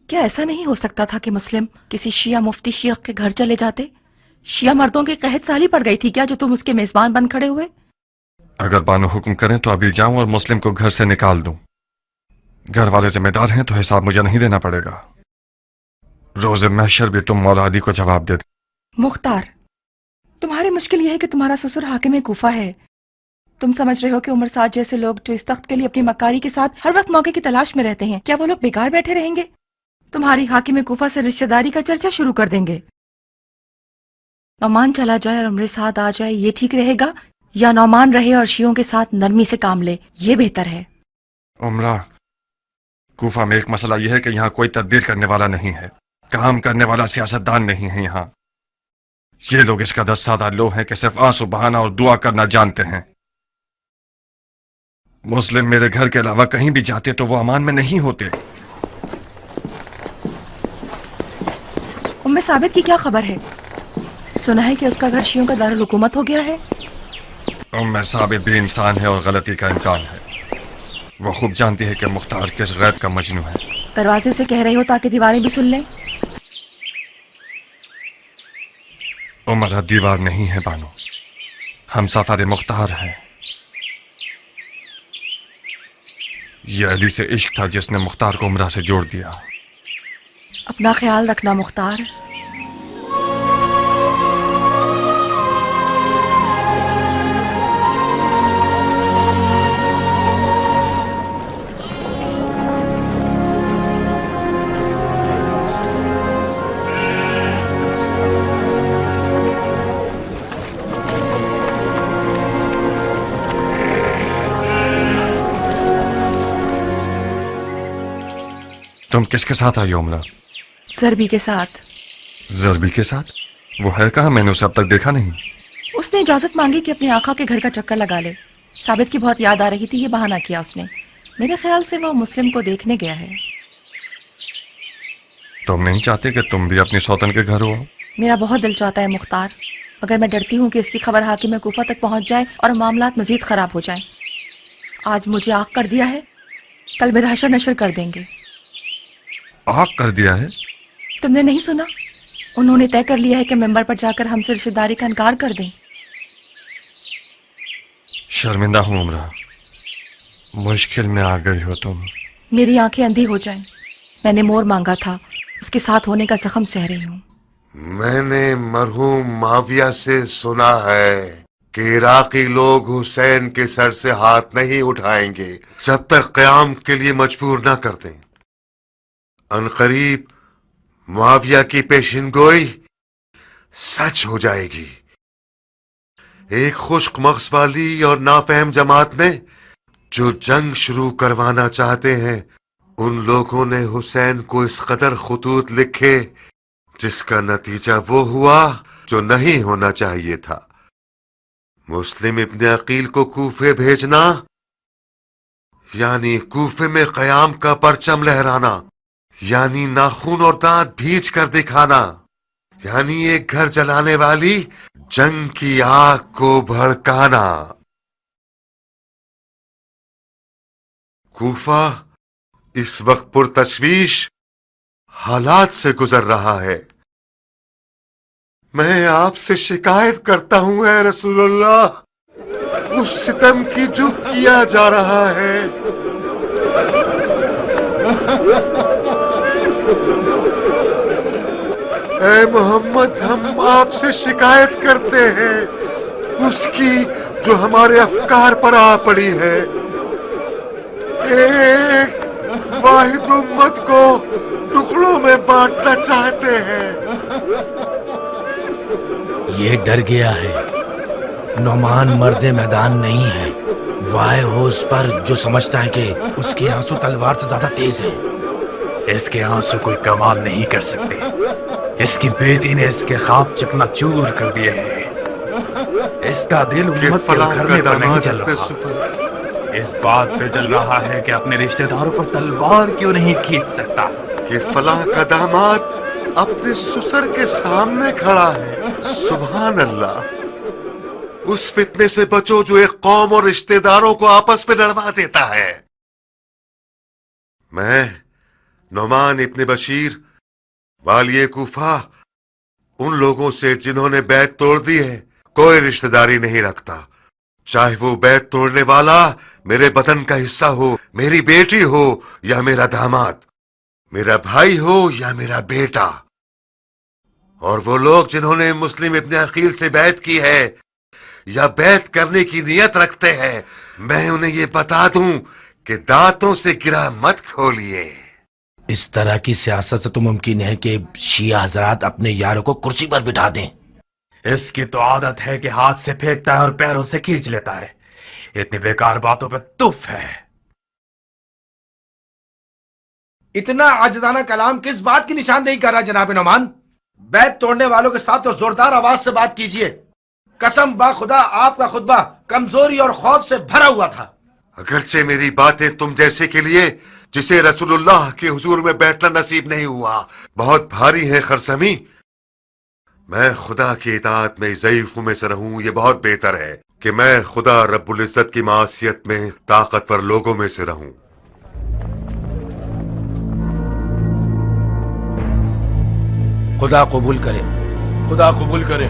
क्या ऐसा नहीं हो सकता था कि मुस्लिम किसी शिया मुफ्ती शेख के घर चले जाते? शिया मर्दों की कहत साली पड़ गई थी क्या जो तुम उसके मेजबान बन खड़े हुए? अगर बानो हुक्म करें तो अभी जाऊं और मुस्लिम को घर से निकाल दूं। घर वाले जिम्मेदार हैं तो हिसाब मुझे नहीं देना पड़ेगा। रोज़े महशर भी तुम मौला अली को जवाब दे दो। मुख्तार, तुम्हारी मुश्किल यह है कि तुम्हारा ससुर हाकिम कूफा है। तुम समझ रहे हो कि उमर साद जैसे लोग जो इस तख्त के लिए अपनी मक्कारी के साथ हर वक्त मौके की तलाश में रहते हैं, क्या वो लोग बेकार बैठे रहेंगे? तुम्हारी हाकिम कूफा से रिश्तेदारी का चर्चा शुरू कर देंगे। नौमान चला जाए और उमर साद आ जाए, ये ठीक रहेगा? या नौमान रहे और शियों के साथ नरमी से काम ले, ये बेहतर है। उमरा, कूफा में एक मसला यह है कि यहाँ कोई तदबीर करने वाला नहीं है, काम करने वाला सियासतदान नहीं है। यहाँ ये लोग इस कदर सादा लोग हैं कि सिर्फ आंसू बहाना और दुआ करना जानते हैं। मुस्लिम मेरे घर के अलावा कहीं भी जाते तो वो अमान में नहीं होते। उम्मे साबित की क्या खबर है? सुना है कि उसका घर शियों का दारुल हुकूमत हो गया है। उम्मे साबित भी इंसान है और गलती का इम्कान है। वो खूब जानती है कि मुख्तार किस गैब का मजनू है। दरवाजे से कह रहे हो ताकि दीवारें भी सुन लें? उमरा दीवार नहीं है बानो, हम सफार मुख्तार हैं। ये अली से इश्क था जिसने मुख्तार को उमरा से जोड़ दिया। अपना ख्याल रखना मुख्तार। तुम किसके साथ आई हो उमरा? जरबी के साथ। जरबी के साथ? वो है कहाँ? मैंने उसे अब तक देखा नहीं। उसने इजाजत मांगी कि अपने आका के घर का चक्कर लगा ले। साबित की बहुत याद आ रही थी, ये बहाना किया उसने। मेरे ख्याल से वो मुस्लिम को देखने गया है। तुम नहीं चाहते कि तुम भी अपनी सौतन के घर हो? मेरा बहुत दिल चाहता है मुख्तार, मगर मैं डरती हूँ कि इसकी खबर हाकिम कूफा तक पहुंच जाए और मामलात मजीद खराब हो जाएं। आज मुझे आग कर दिया है, कल मेरा हशर नशर कर देंगे। आग कर दिया है? तुमने नहीं सुना? उन्होंने तय कर लिया है कि मेंबर पर जाकर हमसे रिश्तेदारी का इनकार कर दें। शर्मिंदा हूं उमरा, मुश्किल में आ गई हो तुम। मेरी आंखें अंधी हो जाएं। मैंने मोर मांगा था, उसके साथ होने का जख्म सह रही हूँ। मैंने मरहूम माविया से सुना है कि इराकी लोग हुसैन के सर से हाथ नहीं उठाएंगे जब तक क़याम के लिए मजबूर ना कर दें। अनकरीब मुआविया की पेशिनगोई सच हो जाएगी। एक खुश्क मग़ज़ वाली और नाफहम जमात ने जो जंग शुरू करवाना चाहते हैं, उन लोगों ने हुसैन को इस कदर खुतूत लिखे जिसका नतीजा वो हुआ जो नहीं होना चाहिए था। मुस्लिम इब्न अकील को कूफे भेजना यानी कूफे में क़याम का परचम लहराना, यानी नाखून और दांत भींच कर दिखाना, यानी एक घर जलाने वाली जंग की आग को भड़काना। कूफा इस वक्त पुरतशवीश हालात से गुजर रहा है। मैं आपसे शिकायत करता हूं ऐ रसूलुल्लाह, उस सितम की जो किया जा रहा है। ऐ मोहम्मद, हम आपसे शिकायत करते हैं उसकी जो हमारे अफकार पर आ पड़ी है। एक वाहिद उम्मत को टुकड़ों में बांटना चाहते हैं। ये डर गया है। नौमान मर्दे मैदान नहीं है। वाय हो उस पर जो समझता है कि उसके आंसू तलवार से ज्यादा तेज है। اس کے آنسو کوئی کمال نہیں کر سکتے. اس کی بیٹی نے اس کے خواب چکنا چور کر دیے ہیں. اس کا دل امت کے گھرنے پر نہیں چل رہا. اس بات پہ چل رہا ہے کہ اپنے رشتہ داروں پر تلوار کیوں نہیں کھینچ سکتا. کہ فلاں کا داماد اپنے سسر کے سامنے کھڑا ہے. سبحان اللہ. اس فتنے سے بچو جو ایک قوم اور رشتہ داروں کو آپس میں لڑوا دیتا ہے. میں نعمان ابن بشیر والی کوفہ ان لوگوں سے جنہوں نے بیعت توڑ دی ہے کوئی رشتہ داری نہیں رکھتا. چاہے وہ بیعت توڑنے والا میرے بدن کا حصہ ہو، میری بیٹی ہو یا میرا داماد، میرا بھائی ہو یا میرا بیٹا. اور وہ لوگ جنہوں نے مسلم ابن عقیل سے بیعت کی ہے یا بیعت کرنے کی نیت رکھتے ہیں، میں انہیں یہ بتا دوں کہ دانتوں سے گرا مت کھولیے. اس طرح کی سیاست سے تو ممکن ہے کہ شیعہ حضرات اپنے یاروں کو کرسی پر بٹھا دیں. اس کی تو عادت ہے کہ ہاتھ سے پھینکتا ہے اور پیروں سے کھینچ لیتا ہے. اتنی بیکار باتوں پہ تف ہے. اتنا عاجزانہ کلام کس بات کی نشاندہی کر رہا جناب نعمان؟ بیعت توڑنے والوں کے ساتھ تو زوردار آواز سے بات کیجئے. قسم با خدا آپ کا خطبہ کمزوری اور خوف سے بھرا ہوا تھا. اگرچہ میری باتیں تم جیسے کے لیے جسے رسول اللہ کے حضور میں بیٹھنا نصیب نہیں ہوا بہت بھاری ہے خرسمی. میں خدا کی اطاعت میں ضعیفوں میں سے رہوں، یہ بہت بہتر ہے کہ میں خدا رب العزت کی معصیت میں طاقتور لوگوں میں سے رہوں. خدا قبول کرے، خدا قبول کرے،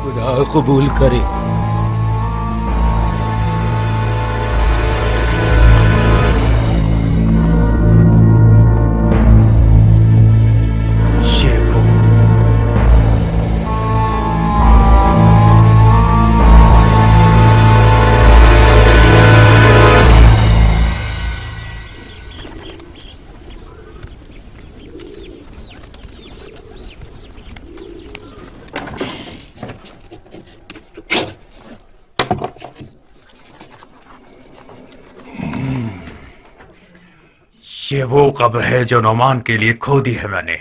خدا قبول کرے. یہ وہ قبر ہے جو نعمان کے لیے کھودی ہے میں نے.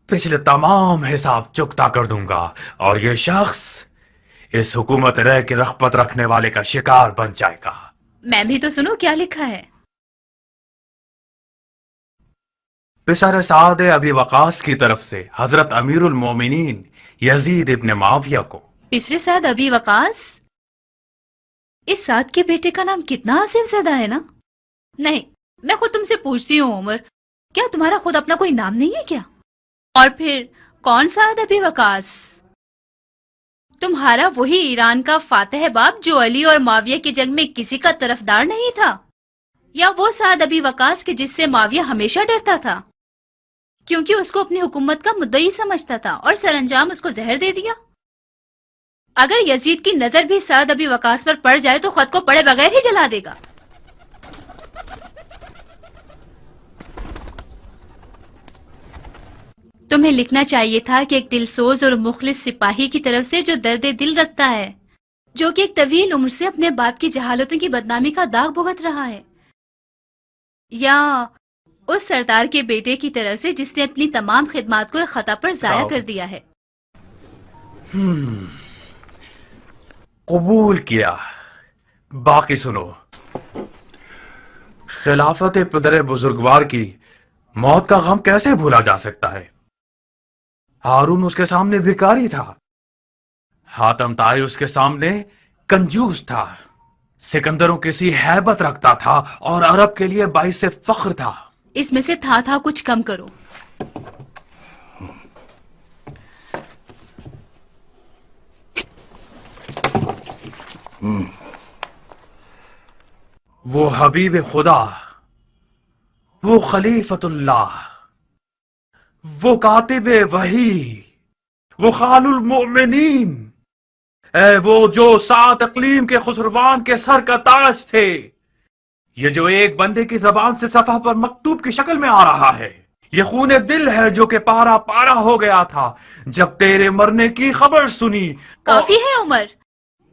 پچھلے تمام حساب چکتا کر دوں گا اور یہ شخص اس حکومت رہ کی رغبت رکھنے والے کا شکار بن جائے گا. میں بھی تو سنو کیا لکھا ہے. بشار سعد ابی وقاص کی طرف سے حضرت امیر المومنین یزید ابن معاویہ کو. پسر سعد ابی وقاص؟ اس سعد کے بیٹے کا نام کتنا عظیم زدہ ہے نا. نہیں، میں خود تم سے پوچھتی ہوں عمر، کیا تمہارا خود اپنا کوئی نام نہیں ہے کیا؟ اور پھر کون سعد ابی وقاص؟ تمہارا وہی ایران کا فاتح باب جو علی اور معاویہ کی جنگ میں کسی کا طرفدار نہیں تھا، یا وہ سعد ابی وقاص کے جس سے معاویہ ہمیشہ ڈرتا تھا کیونکہ اس کو اپنی حکومت کا مدعی سمجھتا تھا اور سر انجام اس کو زہر دے دیا؟ اگر یزید کی نظر بھی سعد ابی وقاص پر پڑ جائے تو خود کو پڑے بغیر ہی جلا دے گا. تمہیں لکھنا چاہیے تھا کہ ایک دل سوز اور مخلص سپاہی کی طرف سے جو درد دل رکھتا ہے، جو کہ ایک طویل عمر سے اپنے باپ کی جہالتوں کی بدنامی کا داغ بھگت رہا ہے، یا اس سردار کے بیٹے کی طرف سے جس نے اپنی تمام خدمات کو ایک خطا پر ضائع کر دیا ہے. قبول کیا. باقی سنو. خلافت پدر بزرگوار کی موت کا غم کیسے بھولا جا سکتا ہے؟ ہارون اس کے سامنے بھکاری تھا، حاتم طائی اس کے سامنے کنجوس تھا، سکندروں کسی ہیبت رکھتا تھا اور عرب کے لیے باعث فخر تھا. اس میں سے تھا کچھ کم کرو. وہ حبیب خدا، وہ خلیفت اللہ، وہ کاتب وحی، وہ خال المؤمنین، اے وہ جو 7 اقلیم کے خسروان کے سر کا تاج تھے. یہ جو ایک بندے کی زبان سے صفحہ پر مکتوب کی شکل میں آ رہا ہے، یہ خون دل ہے جو کہ پارا پارا ہو گیا تھا جب تیرے مرنے کی خبر سنی. کافی ہے عمر،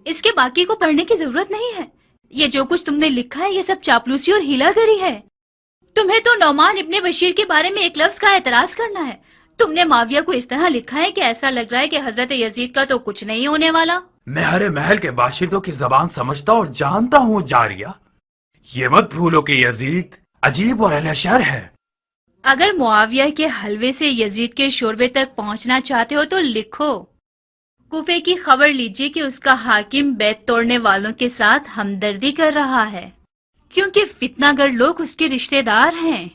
اس کے باقی کو پڑھنے کی ضرورت نہیں ہے. یہ جو کچھ تم نے لکھا ہے یہ سب چاپلوسی اور ہیلا گری ہے. तुम्हें तो नौमान इब्ने बशीर के बारे में एक लफ्ज का एतराज करना है। तुमने माविया को इस तरह लिखा है कि ऐसा लग रहा है कि हजरत यजीद का तो कुछ नहीं होने वाला। मैं हरे महल के बाशिंदों की जबान समझता और जानता हूँ जारिया। ये मत भूलो कि यजीद अजीब और अहले शर है। अगर मुआविया के हलवे से यजीद के शोरबे तक पहुंचना चाहते हो तो लिखो, कूफे की खबर लीजिए कि उसका हाकिम बैत तोड़ने वालों के साथ हमदर्दी कर रहा है, क्योंकि फितनागर लोग उसके रिश्तेदार हैं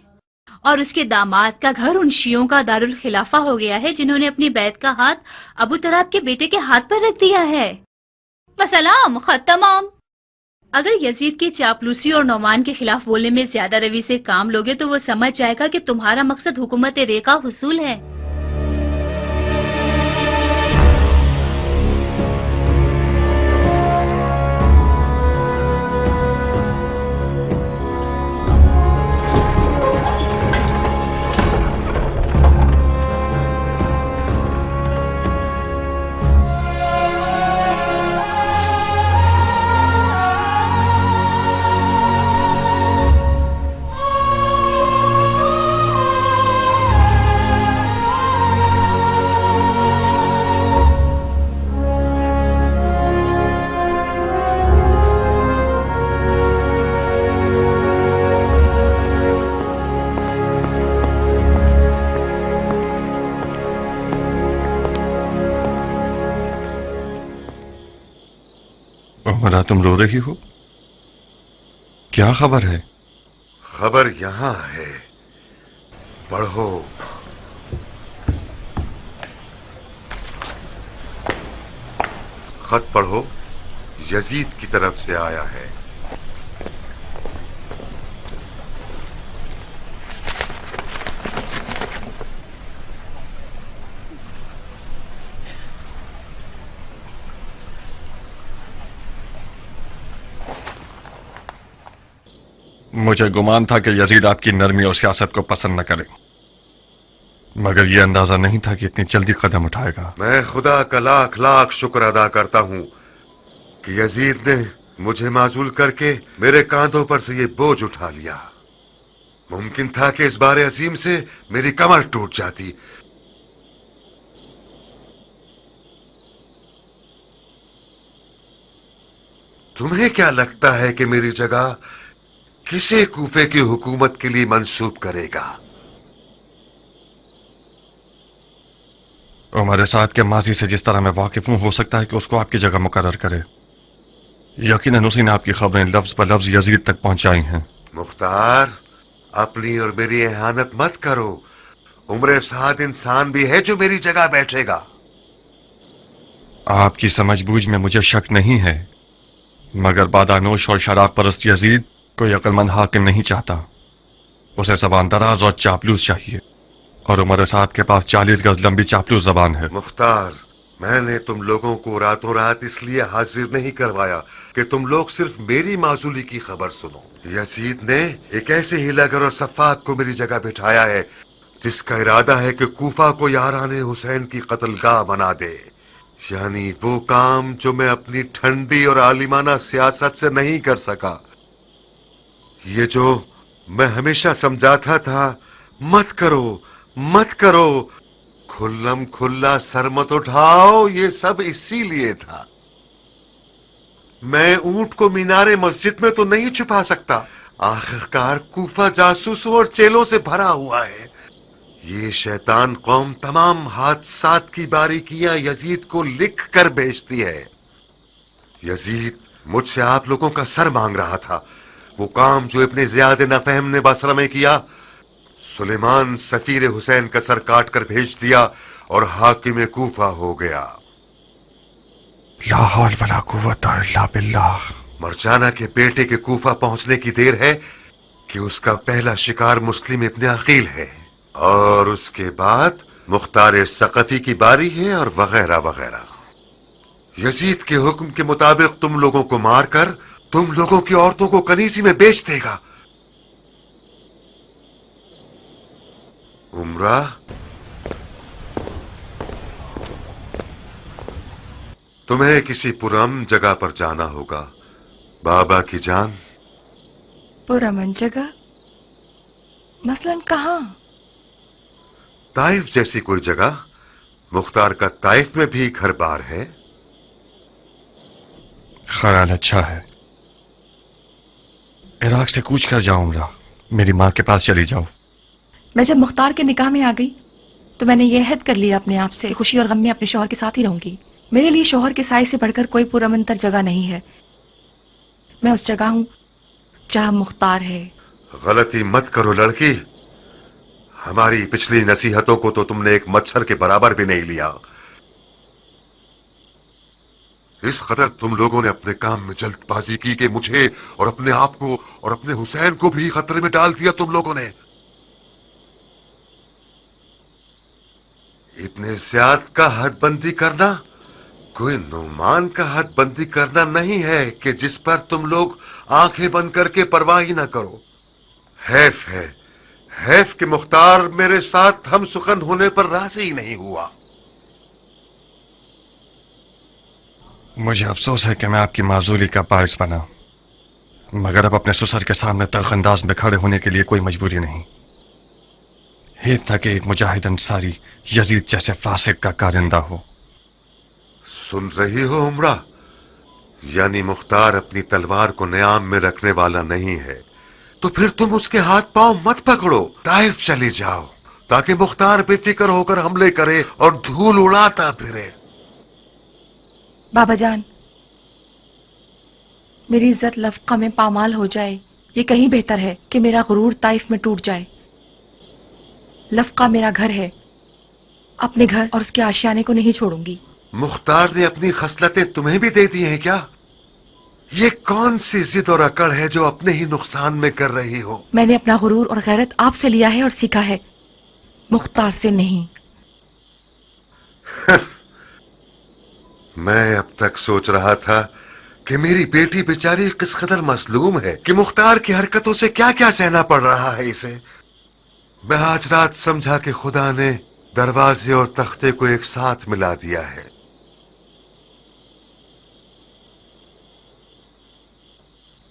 और उसके दामाद का घर उन शियों का दारुल खिलाफा हो गया है जिन्होंने अपनी बैत का हाथ अबू तराब के बेटे के हाथ पर रख दिया है। वसलाम, खत तमाम। अगर यजीद की चापलूसी और नौमान के खिलाफ बोलने में ज्यादा रवि से काम लोगे तो वो समझ जाएगा कि तुम्हारा मकसद हुकूमत रे का हुसूल है। उमरा, तुम रो रही हो? क्या खबर है? खबर यहां है, पढ़ो। खत पढ़ो, यजीद की तरफ से आया है। मुझे गुमान था कि यजीद आपकी नरमी और सियासत को पसंद न करे, मगर यह अंदाजा नहीं था कि इतनी जल्दी कदम उठाएगा। मैं खुदा का लाख लाख शुक्र अदा करता हूं कि यजीद ने मुझे माजूल करके मेरे कांधों पर से ये बोझ उठा लिया। मुमकिन था कि इस बारे अजीम से मेरी कमर टूट जाती। तुम्हें क्या लगता है कि मेरी जगह किसे कूफे की हुकूमत के लिए मंसूब करेगा? उमर साद के माजी से जिस तरह मैं वाकिफ हूं, हो सकता है कि उसको आपकी जगह मुकर्रर करे। यकीनन उसी ने आपकी खबरें लफ्ज पर लफ्ज यजीद तक पहुंचाई हैं। मुख्तार, अपनी और मेरी एहानत मत करो। उम्र साद इंसान भी है जो मेरी जगह बैठेगा। आपकी समझबूझ में मुझे शक नहीं है, मगर बादानोश और शराब परस्त यजीद कोई अक्लमंद हाकिम नहीं चाहता। उसे जबान दराज और चापलूस चाहिए, और उमर साद के पास 40 गज लंबी चापलूस जबान है। मुख्तार, मैंने तुम लोगों को रातों रात इसलिए हाजिर नहीं करवाया कि तुम लोग सिर्फ मेरी माजूली की खबर सुनो। यजीद ने एक ऐसे हिलागर और सफाक को मेरी जगह बिठाया है जिसका इरादा है कि कूफा को यारान हुसैन की कत्लगाह बना दे, यानी वो काम जो मैं अपनी ठंडी और आलिमाना सियासत से नहीं कर सका। ये जो मैं हमेशा समझाता था, मत करो मत करो, खुल्लम खुल्ला सर मत उठाओ, ये सब इसीलिए था। मैं ऊंट को मीनारे मस्जिद में तो नहीं छुपा सकता। आखिरकार कूफा जासूसों और चेलों से भरा हुआ है। ये शैतान कौम तमाम हादसात की बारीकियां यजीद को लिख कर भेजती है। यजीद मुझसे आप लोगों का सर मांग रहा था। वो काम जो इब्ने ज़ियाद नफहम ने बसरा में किया, सुलेमान सफीर हुसैन का सर काट कर भेज दिया और हाकिम कूफा हो गया। ला हौल वला कुव्वता इल्ला बिल्लाह। मरजाना के बेटे के कूफा पहुंचने की देर है कि उसका पहला शिकार मुस्लिम इब्ने अकील है, और उसके बाद मुख्तार सकफी की बारी है, और वगैरह वगैरह। यजीद के हुक्म के मुताबिक तुम लोगों को मारकर तुम लोगों की औरतों को कनीजी में बेच देगा। उमरा, तुम्हें किसी पुरअमन जगह पर जाना होगा। बाबा की जान। पुरअमन जगह? मसलन कहाँ? ताइफ जैसी कोई जगह। मुख्तार का ताइफ में भी घर बार है। ख्याल अच्छा है। इराक से कूच कर जाओ उमरा, मेरी माँ के पास चली जाओ। मैं जब मुख्तार के निकाह में आ गई तो मैंने ये अहद कर लिया अपने आप से, खुशी और गम में अपने शौहर के साथ ही रहूंगी। मेरे लिए शौहर के साए से बढ़कर कोई पुरअमनतर जगह नहीं है। मैं उस जगह हूँ जहाँ मुख्तार है। गलती मत करो लड़की, हमारी पिछली नसीहतों को तो तुमने एक मच्छर के बराबर भी नहीं लिया। इस कदर तुम लोगों ने अपने काम में जल्दबाजी की कि मुझे और अपने आप को और अपने हुसैन को भी खतरे में डाल दिया तुम लोगों ने। इब्ने ज़ियाद का हदबंदी करना कोई नुमान का हदबंदी करना नहीं है कि जिस पर तुम लोग आंखें बंद करके परवाह ही ना करो। हैफ है, हैफ कि मुख्तार मेरे साथ हम सुखन होने पर राजी ही नहीं हुआ। मुझे अफसोस है कि मैं आपकी माजूली का बायस बना, मगर अब अपने ससुर के सामने तलखंदाज में खड़े होने के लिए कोई मजबूरी नहीं। हेफ था कि एक मुजाहिद अंसारी यजीद जैसे फासिक का कारिंदा हो। सुन रही हो उमरा, यानी मुख्तार अपनी तलवार को न्याम में रखने वाला नहीं है, तो फिर तुम उसके हाथ पांव मत पकड़ो, ताइफ चली जाओ ताकि मुख्तार बेफिक्र होकर हमले करे और धूल उड़ाता फिरे। बाबा जान, मेरी इज्जत लफका में पामाल हो जाए ये कहीं बेहतर है कि मेरा गुरूर ताइफ में टूट जाए। लफका मेरा घर है, अपने घर और उसके आशियाने को नहीं छोड़ूंगी। मुख्तार ने अपनी खसलतें तुम्हें भी दे दी हैं क्या? ये कौन सी जिद और अकड़ है जो अपने ही नुकसान में कर रही हो? मैंने अपना गुरूर और गैरत आपसे लिया है और सीखा है, मुख्तार से नहीं। मैं अब तक सोच रहा था कि मेरी बेटी बेचारी किस कदर मसलूम है कि मुख्तार की हरकतों से क्या क्या सहना पड़ रहा है इसे। मैं आज रात समझा कि खुदा ने दरवाजे और तख्ते को एक साथ मिला दिया है।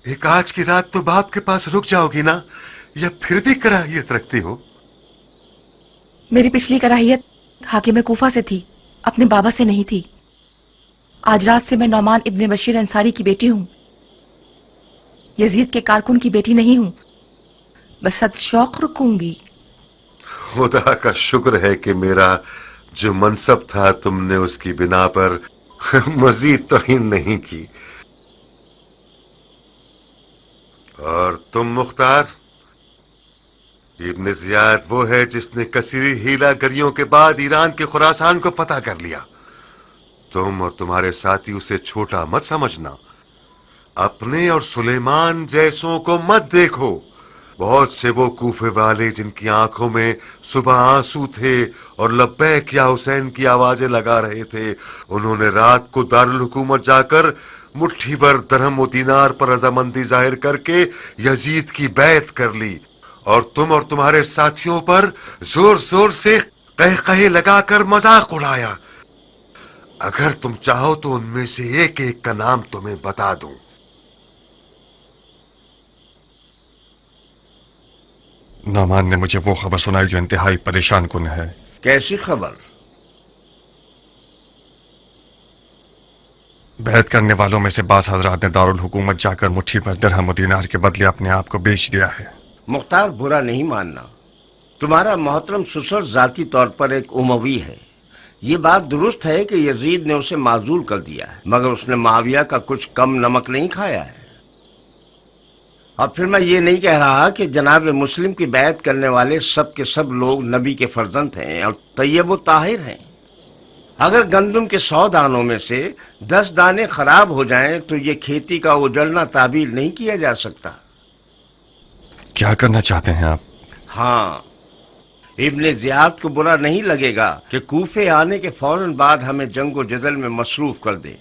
एक आज की रात तो बाप के पास रुक जाओगी ना, या फिर भी कराहियत रखती हो? मेरी पिछली कराहियत हाकिम कूफा से थी, अपने बाबा से नहीं थी। आज रात से मैं नौमान इब्ने बशीर अंसारी की बेटी हूँ, यजीद के कारकुन की बेटी नहीं हूँ। बस सद शौक रुकूंगी। खुदा का शुक्र है कि मेरा जो मनसब था तुमने उसकी बिना पर मजीद तौहीन नहीं की। और तुम मुख्तार, इब्ने ज़ियाद वो है जिसने कसीरी हीलागरियों के बाद ईरान के खुरासान को फतह कर लिया। तुम और तुम्हारे साथी उसे छोटा मत समझना। अपने और सुलेमान जैसों को मत देखो। बहुत से वो कूफे वाले जिनकी आंखों में सुबह आंसू थे और लब्बैक या हुसैन की आवाजें लगा रहे थे, उन्होंने रात को दारुल हुकूमत जाकर मुट्ठी भर दरहम और दीनार पर रजामंदी जाहिर करके यजीद की बैत कर ली, और तुम और तुम्हारे साथियों पर जोर जोर से कहकहे लगाकर मजाक उड़ाया। अगर तुम चाहो तो उनमें से एक एक का नाम तुम्हें बता दूं। नौमान ने मुझे वो खबर सुनाई जो इंतहाई परेशान कुन है। कैसी खबर? बैत करने वालों में से बास हजरात ने दारुल हुकूमत जाकर मुट्ठी भर दिरहम और दीनार के बदले अपने आप को बेच दिया है। मुख्तार, बुरा नहीं मानना, तुम्हारा मोहतरम ससुर जाती तौर पर एक उमवी है। ये बात दुरुस्त है कि यजीद ने उसे माजूल कर दिया है, मगर उसने माविया का कुछ कम नमक नहीं खाया है। और फिर मैं ये नहीं कह रहा कि जनाब मुस्लिम की बैत करने वाले सब के सब लोग नबी के फर्जंद हैं और तैयब व ताहिर हैं। अगर गंदम के 100 दानों में से 10 दाने खराब हो जाएं तो ये खेती का उजड़ना ताबीर नहीं किया जा सकता। क्या करना चाहते हैं आप? हाँ, इब्ने ज़ियाद को बुरा नहीं लगेगा कि कूफे आने के फौरन बाद हमें जंगो जदल में मसरूफ कर दे।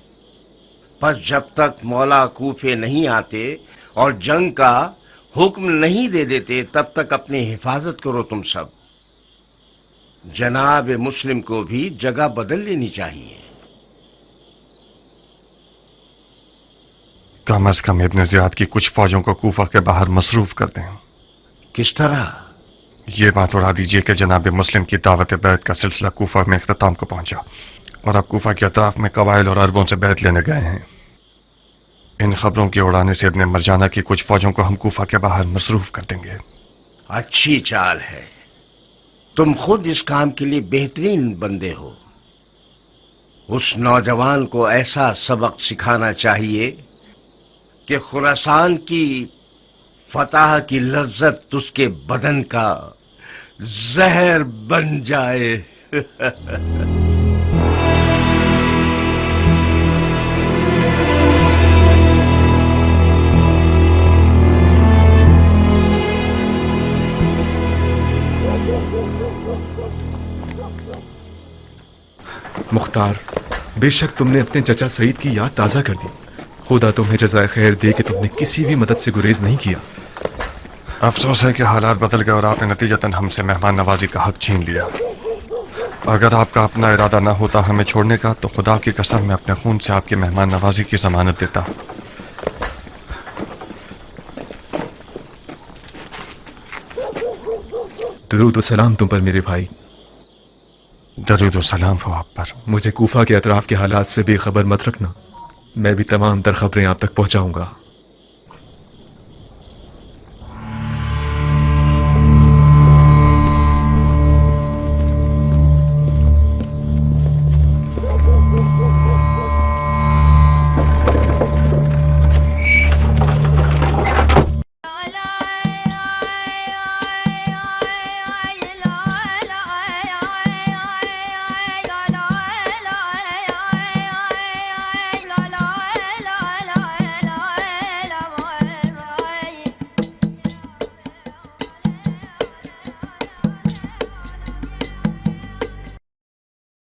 बस जब तक मौला कूफे नहीं आते और जंग का हुक्म नहीं दे देते तब तक अपनी हिफाजत करो तुम सब। जनाब मुस्लिम को भी जगह बदल लेनी चाहिए। कम अज कम इब्ने ज़ियाद की कुछ फौजों को कूफा के बाहर मसरूफ कर दें। किस तरह? ये बात उड़ा दीजिए कि जनाब मुस्लिम की दावत बैत का सिलसिला कूफा में इख्तिताम को पहुंचा और अब कूफा के अतराफ में कबाइल और अरबों से बैत लेने गए हैं। इन खबरों के उड़ाने से इब्ने मरजाना की कुछ फौजों को हम कूफा के बाहर मसरूफ कर देंगे। अच्छी चाल है। तुम खुद इस काम के लिए बेहतरीन बंदे हो। उस नौजवान को ऐसा सबक सिखाना चाहिए कि खुरासान की फतह की लज्जत उसके बदन का जहर बन जाए। मुख्तार, बेशक तुमने अपने चचा सईद की याद ताज़ा कर दी। खुदा तुम्हें जज़ाए खैर दे कि तुमने किसी भी मदद से गुरेज नहीं किया। अफसोस है कि हालात बदल गए और आपने नतीजतन हमसे मेहमान नवाजी का हक छीन लिया। अगर आपका अपना इरादा न होता हमें छोड़ने का तो खुदा की कसम मैं अपने खून से आपकी मेहमान नवाजी की जमानत देता। दरूद व सलाम तुम पर मेरे भाई। दरूद व सलाम हो आप पर। मुझे कूफा के अतराफ के हालात से बेखबर मत रखना। मैं भी तमाम तर खबरें आप तक पहुंचाऊंगा।